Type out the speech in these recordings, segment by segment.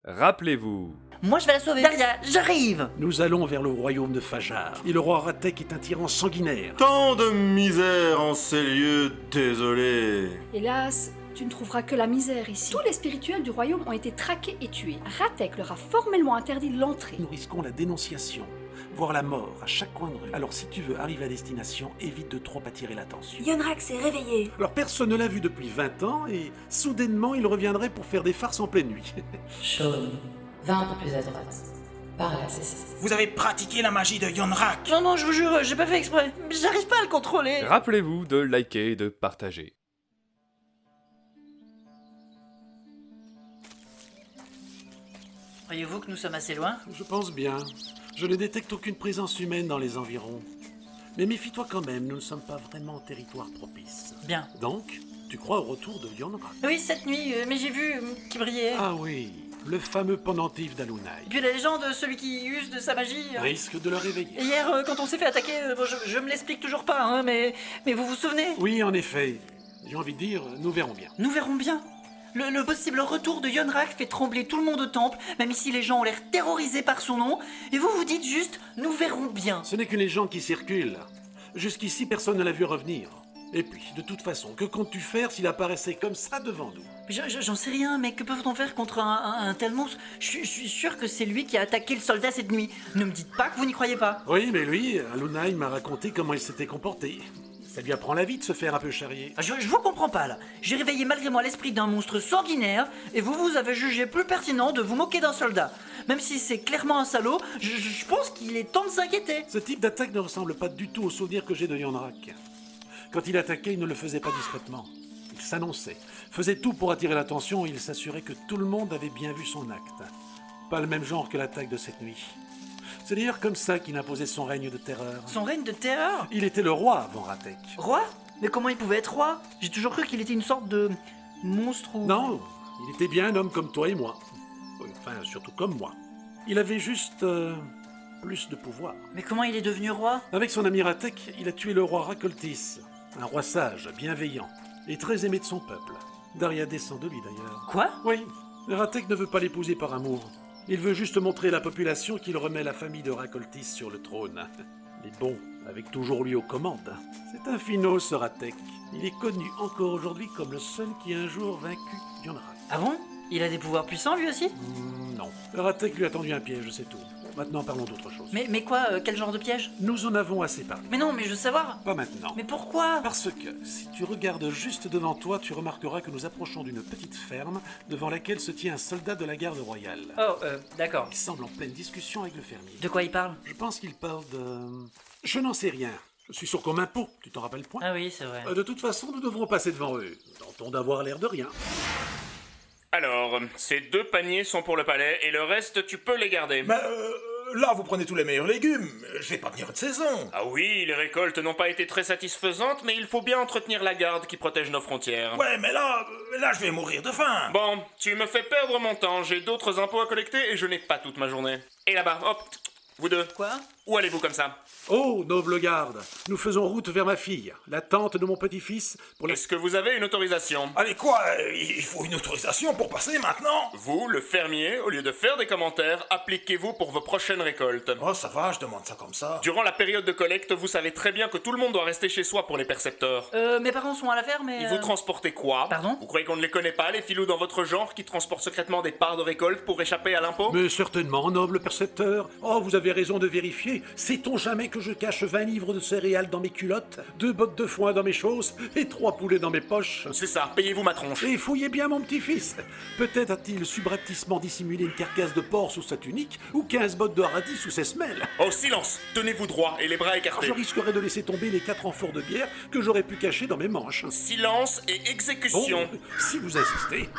Rappelez-vous. Moi je vais la sauver. Daria, j'arrive. Nous allons vers le royaume de Fajar. Et le roi Ratek est un tyran sanguinaire. Tant de misère en ces lieux, désolé. Hélas, tu ne trouveras que la misère ici. Tous les spirituels du royaume ont été traqués et tués. Ratek leur a formellement interdit l'entrée. Nous risquons la dénonciation, voire la mort à chaque coin de rue. Alors si tu veux arriver à destination, évite de trop attirer l'attention. Yonrak s'est réveillé. Alors personne ne l'a vu depuis 20 ans et soudainement il reviendrait pour faire des farces en pleine nuit. Shaun, va un peu plus à droite. Par là, c'est. Vous avez pratiqué la magie de Yonrak. Non, je vous jure, j'ai pas fait exprès. J'arrive pas à le contrôler. Rappelez-vous de liker et de partager. Croyez-vous que nous sommes assez loin? Je pense bien. Je ne détecte aucune présence humaine dans les environs. Mais méfie-toi quand même, nous ne sommes pas vraiment en territoire propice. Bien. Donc, tu crois au retour de Yonrak? Oui, cette nuit, mais j'ai vu qui brillait. Ah oui, le fameux pendentif d'Alunai. Et puis la légende, celui qui use de sa magie. Risque de le réveiller. Et hier, quand on s'est fait attaquer, bon, je me l'explique toujours pas, hein, mais vous vous souvenez? Oui, en effet. J'ai envie de dire, nous verrons bien. Nous verrons bien. Le possible retour de Yonrak fait trembler tout le monde au temple, même ici les gens ont l'air terrorisés par son nom, et vous vous dites juste « nous verrons bien ». Ce n'est qu'une légende qui circule. Jusqu'ici, personne ne l'a vu revenir. Et puis, de toute façon, que comptes-tu faire s'il apparaissait comme ça devant nous? J'en sais rien, mais que peuvent-on faire contre un tel monstre? Je suis sûr que c'est lui qui a attaqué le soldat cette nuit. Ne me dites pas que vous n'y croyez pas. Oui, mais lui, Alunai m'a raconté comment il s'était comporté. Ça lui apprend la vie de se faire un peu charrier. Je vous comprends pas là. J'ai réveillé malgré moi l'esprit d'un monstre sanguinaire et vous avez jugé plus pertinent de vous moquer d'un soldat. Même si c'est clairement un salaud, je pense qu'il est temps de s'inquiéter. Ce type d'attaque ne ressemble pas du tout au souvenir que j'ai de Yonrak. Quand il attaquait, il ne le faisait pas discrètement. Il s'annonçait, faisait tout pour attirer l'attention et il s'assurait que tout le monde avait bien vu son acte. Pas le même genre que l'attaque de cette nuit. C'est d'ailleurs comme ça qu'il imposait son règne de terreur. Son règne de terreur? Il était le roi avant Ratek. Roi? Mais comment il pouvait être roi? J'ai toujours cru qu'il était une sorte de monstre ou... Non, il était bien un homme comme toi et moi. Enfin, surtout comme moi. Il avait juste plus de pouvoir. Mais comment il est devenu roi? Avec son ami Ratek, il a tué le roi Rakoltis. Un roi sage, bienveillant et très aimé de son peuple. Daria descend de lui d'ailleurs. Quoi? Oui, Ratek ne veut pas l'épouser par amour. Il veut juste montrer à la population qu'il remet la famille de Rakoltis sur le trône. Mais bon, avec toujours lui aux commandes. C'est un finaud ce Ratek. Il est connu encore aujourd'hui comme le seul qui a un jour vaincu Yonrak. Ah bon? Il a des pouvoirs puissants lui aussi? Non. Ratek lui a tendu un piège, c'est tout. Maintenant parlons d'autre chose. Mais quoi? Quel genre de piège? Nous en avons assez parlé. Mais non, mais je veux savoir. Pas maintenant. Mais pourquoi? Parce que, si tu regardes juste devant toi, tu remarqueras que nous approchons d'une petite ferme devant laquelle se tient un soldat de la garde royale. Oh, d'accord. Il semble en pleine discussion avec le fermier. De quoi il parle? Je pense qu'il parle de... Je n'en sais rien. Je suis sourd comme un pot, tu t'en rappelles point? Ah oui, c'est vrai. De toute façon, nous devrons passer devant eux. Tentons d'avoir l'air de rien. Alors, ces 2 paniers sont pour le palais et le reste, tu peux les garder. Mais là, vous prenez tous les meilleurs légumes. Je vais pas tenir de saison. Ah oui, les récoltes n'ont pas été très satisfaisantes, mais il faut bien entretenir la garde qui protège nos frontières. Ouais, mais là, je vais mourir de faim. Bon, tu me fais perdre mon temps, j'ai d'autres impôts à collecter et je n'ai pas toute ma journée. Et là-bas, hop, vous deux. Quoi? Où allez-vous comme ça? Oh, noble garde, nous faisons route vers ma fille, la tante de mon petit-fils, pour la... Est-ce que vous avez une autorisation? Allez, quoi? Il faut une autorisation pour passer maintenant? Vous, le fermier, au lieu de faire des commentaires, appliquez-vous pour vos prochaines récoltes. Oh, ça va, je demande ça comme ça. Durant la période de collecte, vous savez très bien que tout le monde doit rester chez soi pour les percepteurs. Mes parents sont à la ferme, mais... Et vous transportez quoi? Pardon? Vous croyez qu'on ne les connaît pas, les filous dans votre genre, qui transportent secrètement des parts de récolte pour échapper à l'impôt? Mais certainement, noble percepteur. Oh, vous avez raison de vérifier. Sait-on jamais que je cache 20 livres de céréales dans mes culottes, 2 bottes de foin dans mes chausses et 3 poulets dans mes poches? C'est ça, payez-vous ma tronche. Et fouillez bien mon petit-fils. Peut-être a-t-il subrepticement dissimulé une carcasse de porc sous sa tunique ou 15 bottes de radis sous ses semelles. Oh, silence! Tenez-vous droit et les bras écartés. Je risquerais de laisser tomber les 4 amphores de bière que j'aurais pu cacher dans mes manches. Silence et exécution. Bon, si vous insistez.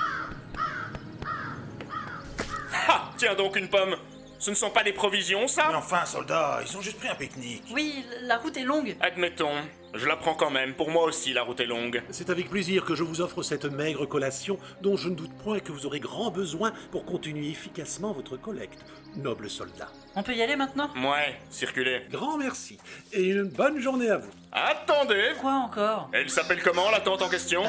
Ha! Tiens donc une pomme. Ce ne sont pas des provisions, ça? Mais enfin, soldats, ils ont juste pris un pique-nique. Oui, la route est longue. Admettons. Je la prends quand même. Pour moi aussi, la route est longue. C'est avec plaisir que je vous offre cette maigre collation dont je ne doute point que vous aurez grand besoin pour continuer efficacement votre collecte, noble soldat. On peut y aller maintenant? Ouais, circulez. Grand merci et une bonne journée à vous. Attendez! Quoi encore? Elle s'appelle comment, la tante en question?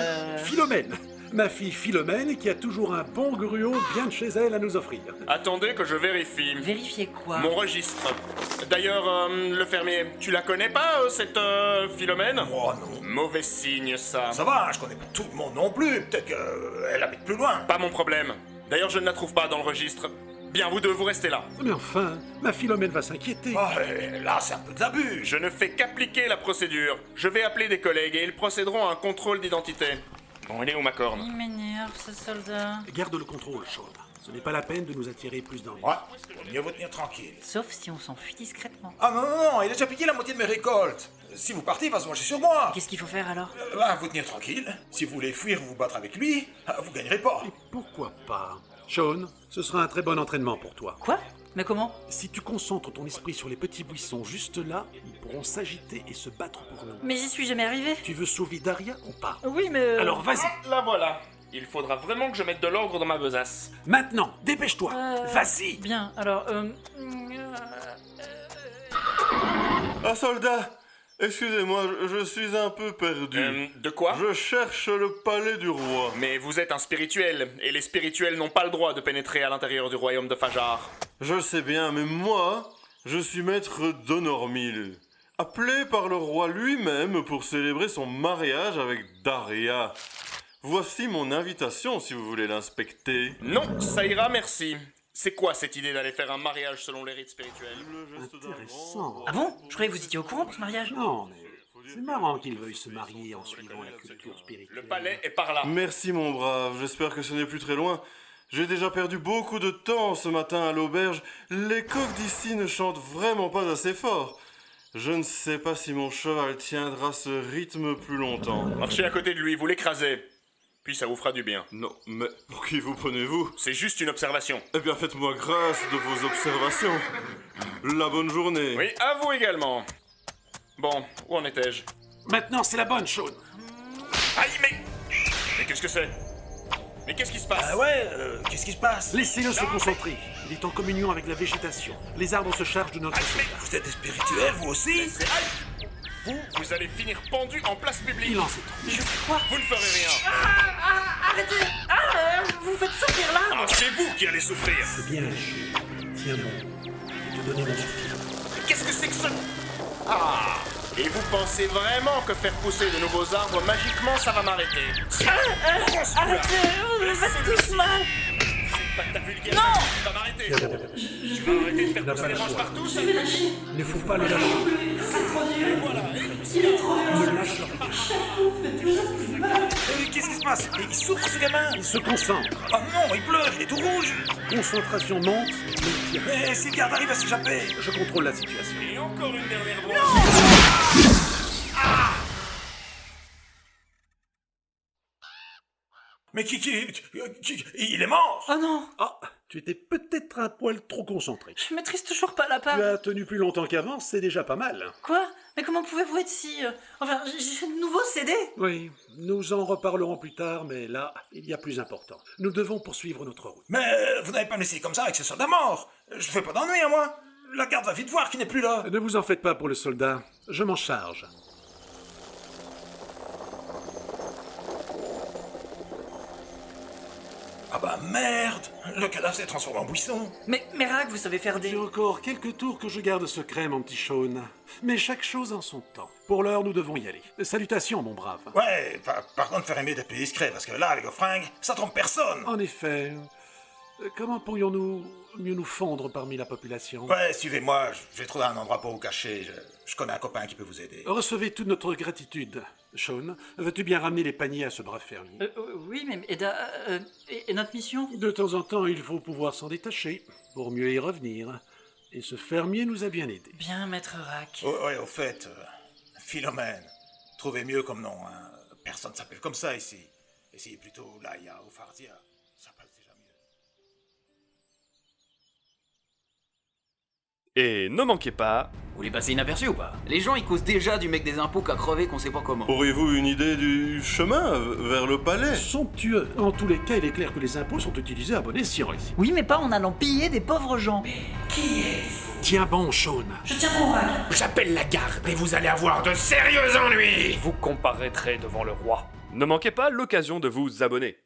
Philomène, Ma fille Philomène qui a toujours un bon gruau bien de chez elle à nous offrir. Attendez que je vérifie. Vérifiez quoi? Mon registre. D'ailleurs, le fermier, tu la connais pas, cette Philomène? Moi, non. Mauvais signe, ça. Ça va, je connais pas tout le monde non plus. Peut-être qu'elle habite plus loin. Pas mon problème. D'ailleurs, je ne la trouve pas dans le registre. Bien, vous deux, vous restez là. Mais enfin, ma Philomène va s'inquiéter. Ah, là, c'est un peu de l'abus. Je ne fais qu'appliquer la procédure. Je vais appeler des collègues et ils procéderont à un contrôle d'identité. Bon, il est où ma corne? Il m'énerve, ce soldat. Garde le contrôle, Sean. Ce n'est pas la peine de nous attirer plus d'ennuis. Ouais, vaut mieux vous tenir tranquille. Sauf si on s'enfuit discrètement. Ah non, il a déjà piqué la moitié de mes récoltes. Si vous partez, il va se manger sur moi. Qu'est-ce qu'il faut faire alors? Vous tenir tranquille. Si vous voulez fuir ou vous battre avec lui, vous gagnerez pas. Et pourquoi pas? Sean, ce sera un très bon entraînement pour toi. Quoi? Mais comment? Si tu concentres ton esprit sur les petits buissons juste là, ils pourront s'agiter et se battre pour nous. Mais j'y suis jamais arrivé. Tu veux sauver Daria ou pas? Oui, mais... Alors vas-y, La voilà. Il faudra vraiment que je mette de l'ordre dans ma besace. maintenant, dépêche-toi. Vas-y. Bien, alors, Ah, soldat! Excusez-moi, je suis un peu perdu. De quoi? Je cherche le palais du roi. Mais vous êtes un spirituel, et les spirituels n'ont pas le droit de pénétrer à l'intérieur du royaume de Fajar. Je sais bien, mais moi, je suis maître d'Honormil, appelé par le roi lui-même pour célébrer son mariage avec Daria. Voici mon invitation si vous voulez l'inspecter. Non, ça ira, merci. C'est quoi cette idée d'aller faire un mariage selon les rites spirituels? Le geste d'un Intéressant. grand Ah bon? Je croyais que vous étiez au courant pour ce mariage. Non, mais c'est marrant qu'ils veuillent se marier en suivant la culture spirituelle. Le palais est par là. Merci mon brave, j'espère que ce n'est plus très loin. J'ai déjà perdu beaucoup de temps ce matin à l'auberge. Les coqs d'ici ne chantent vraiment pas assez fort. Je ne sais pas si mon cheval tiendra ce rythme plus longtemps. Marchez à côté de lui, vous l'écrasez. Puis ça vous fera du bien. Non, mais pour qui vous prenez-vous? C'est juste une observation. Eh bien, faites-moi grâce de vos observations. La bonne journée. Oui, à vous également. Bon, où en étais-je? Maintenant, c'est la bonne, Sean. Aïe, mais qu'est-ce que c'est? Mais qu'est-ce qui se passe? Ah ouais, qu'est-ce qui se passe? Laissez-le se concentrer. Il est en communion avec la végétation. Les arbres se chargent de notre soldat. Vous êtes des spirituels, vous aussi? Vous allez finir pendu en place publique. Il en sait trop. Je fais quoi? Vous ne ferez rien. Arrêtez! Vous faites souffrir là! Ah, c'est vous qui allez souffrir. C'est bien, tiens bon. Je vais te donner mon soutien. Qu'est-ce que c'est que ça? Ah! Et vous pensez vraiment que faire pousser de nouveaux arbres magiquement ça va m'arrêter? Arrêtez! Vous me faites tous mal! C'est pas ta vulgarité qui va m'arrêter. Tu vas arrêter de faire pousser les branches partout, ça? Il ne faut pas le lâcher. Ne lâche pas. Qu'est-ce qui se passe? Il souffre ce gamin? Il se concentre. Oh non, il pleure, il est tout rouge. Concentration monte, mais tient. Mais si le garde arrive à s'échapper. Je contrôle la situation. Et encore une dernière branche. Mais il est mort. Oh non! Ah, tu étais peut-être un poil trop concentré. Je maîtrise toujours pas la Tu part. as tenu plus longtemps qu'avant, c'est déjà pas mal. Quoi? Mais comment pouvez-vous être si... Enfin, j'ai de nouveau cédé? Oui, nous en reparlerons plus tard, mais là, il y a plus important. Nous devons poursuivre notre route. Mais vous n'avez pas me laissé comme ça avec ces soldats morts. Je fais pas d'ennui à moi. La garde va vite voir qu'il n'est plus là. Ne vous en faites pas pour le soldat, je m'en charge. Ah bah merde. Le cadavre s'est transformé en buisson. Mais Rack, vous savez faire des... J'ai encore quelques tours que je garde secrets, mon petit Sean. Mais chaque chose en son temps. Pour l'heure, nous devons y aller. Salutations, mon brave. Ouais, par contre, faire aimer d'être plus discret, parce que là, avec vos fringues, ça trompe personne. En effet, comment pourrions-nous mieux nous fondre parmi la population? Ouais, suivez-moi, je vais trouver un endroit pour vous cacher. Je connais un copain qui peut vous aider. Recevez toute notre gratitude. Sean, veux-tu bien ramener les paniers à ce brave fermier? Oui, mais... Et notre mission? De temps en temps, il faut pouvoir s'en détacher, pour mieux y revenir. Et ce fermier nous a bien aidés. Bien, maître Rack. Ouais, au fait, Philomène. Trouvez mieux comme nom, hein. Personne s'appelle comme ça ici. Essayez plutôt Laïa ou Fardia. Ça passe déjà mieux. Et ne manquez pas... Vous voulez passer inaperçu ou pas? Les gens ils causent déjà du mec des impôts qu'à crever qu'on sait pas comment. Auriez-vous une idée du chemin vers le palais? Somptueux. En tous les cas, il est clair que les impôts sont utilisés à bon escient ici. Oui, mais pas en allant piller des pauvres gens. Tiens bon, Sean. Je tiens mon Rack. J'appelle la garde et vous allez avoir de sérieux ennuis. Vous comparaîtrez devant le roi. Ne manquez pas l'occasion de vous abonner.